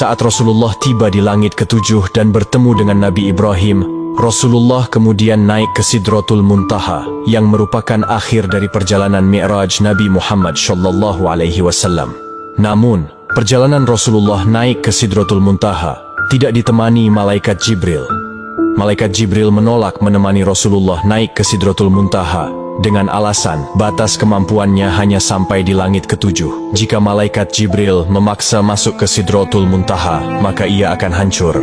Saat Rasulullah tiba di langit ketujuh dan bertemu dengan Nabi Ibrahim, Rasulullah kemudian naik ke Sidratul Muntaha, yang merupakan akhir dari perjalanan Mi'raj Nabi Muhammad SAW. Namun, perjalanan Rasulullah naik ke Sidratul Muntaha tidak ditemani malaikat Jibril. Malaikat Jibril menolak menemani Rasulullah naik ke Sidratul Muntaha dengan alasan batas kemampuannya hanya sampai di langit ketujuh. Jika malaikat Jibril memaksa masuk ke Sidratul Muntaha, maka ia akan hancur.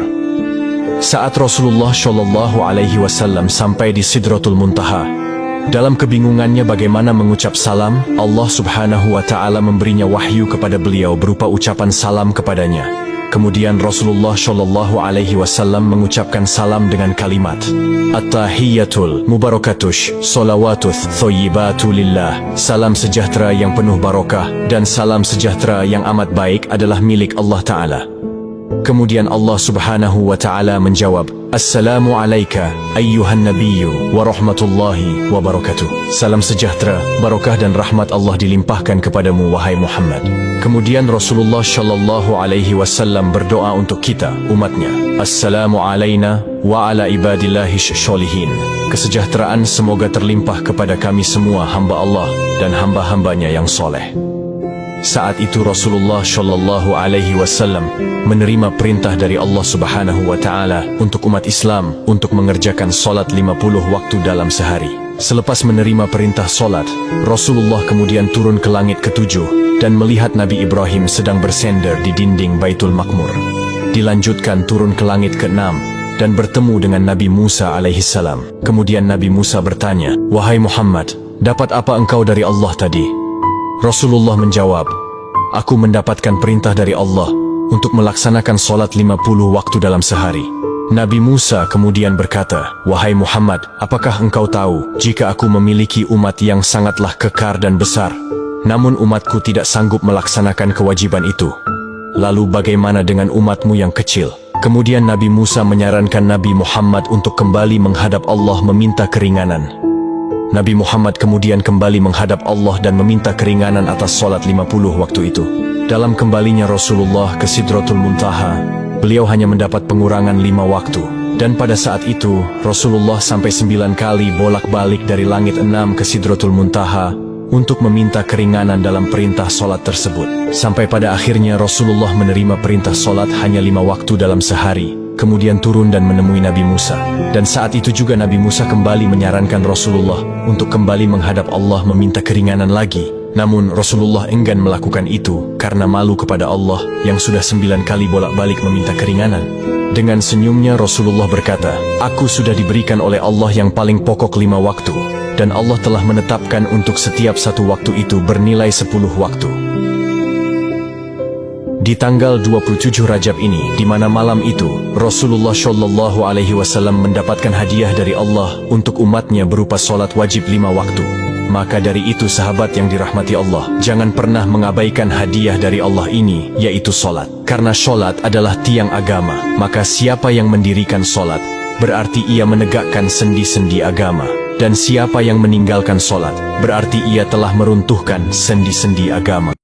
Saat Rasulullah SAW sampai di Sidratul Muntaha, dalam kebingungannya bagaimana mengucap salam, Allah Subhanahu wa Ta'ala memberinya wahyu kepada beliau berupa ucapan salam kepadanya. Kemudian Rasulullah SAW mengucapkan salam dengan kalimat At-tahiyyatul mubarakatush salawatuth thoyyibatu lillah. Salam sejahtera yang penuh barokah dan salam sejahtera yang amat baik adalah milik Allah Ta'ala. Kemudian Allah Subhanahu wa Ta'ala menjawab, Assalamu alayka ayyuhan nabiyyu wa rahmatullahi wa barakatuh. Salam sejahtera, barokah dan rahmat Allah dilimpahkan kepadamu wahai Muhammad. Kemudian Rasulullah SAW berdoa untuk kita, umatnya. Assalamu alayna wa ala ibadillahi sholihin. Kesejahteraan semoga terlimpah kepada kami semua hamba Allah dan hamba-hambanya yang soleh. Saat itu Rasulullah SAW menerima perintah dari Allah Subhanahu wa Ta'ala untuk umat Islam untuk mengerjakan solat 50 waktu dalam sehari. Selepas menerima perintah solat, Rasulullah kemudian turun ke langit ketujuh dan melihat Nabi Ibrahim sedang bersender di dinding Baitul Maqmur. Dilanjutkan turun ke langit ke-6 dan bertemu dengan Nabi Musa alaihissalam. Kemudian Nabi Musa bertanya, Wahai Muhammad, dapat apa engkau dari Allah tadi? Rasulullah menjawab, Aku mendapatkan perintah dari Allah untuk melaksanakan solat 50 waktu dalam sehari. Nabi Musa kemudian berkata, Wahai Muhammad, apakah engkau tahu jika aku memiliki umat yang sangatlah kekar dan besar, namun umatku tidak sanggup melaksanakan kewajiban itu? Lalu bagaimana dengan umatmu yang kecil? Kemudian Nabi Musa menyarankan Nabi Muhammad untuk kembali menghadap Allah meminta keringanan. Nabi Muhammad kemudian kembali menghadap Allah dan meminta keringanan atas solat 50 waktu itu. Dalam kembalinya Rasulullah ke Sidratul Muntaha, beliau hanya mendapat pengurangan 5 waktu. Dan pada saat itu, Rasulullah sampai 9 kali bolak-balik dari langit 6 ke Sidratul Muntaha untuk meminta keringanan dalam perintah solat tersebut. Sampai pada akhirnya Rasulullah menerima perintah solat hanya 5 waktu dalam sehari. Kemudian turun dan menemui Nabi Musa. Dan saat itu juga Nabi Musa kembali menyarankan Rasulullah untuk kembali menghadap Allah meminta keringanan lagi. Namun Rasulullah enggan melakukan itu karena malu kepada Allah yang sudah 9 kali bolak-balik meminta keringanan. Dengan senyumnya Rasulullah berkata, Aku sudah diberikan oleh Allah yang paling pokok 5 waktu. Dan Allah telah menetapkan untuk setiap satu waktu itu bernilai 10 waktu. Di tanggal 27 Rajab ini, di mana malam itu Rasulullah SAW mendapatkan hadiah dari Allah untuk umatnya berupa solat wajib 5 waktu. Maka dari itu sahabat yang dirahmati Allah, jangan pernah mengabaikan hadiah dari Allah ini, yaitu solat. Karena solat adalah tiang agama, maka siapa yang mendirikan solat, berarti ia menegakkan sendi-sendi agama. Dan siapa yang meninggalkan solat, berarti ia telah meruntuhkan sendi-sendi agama.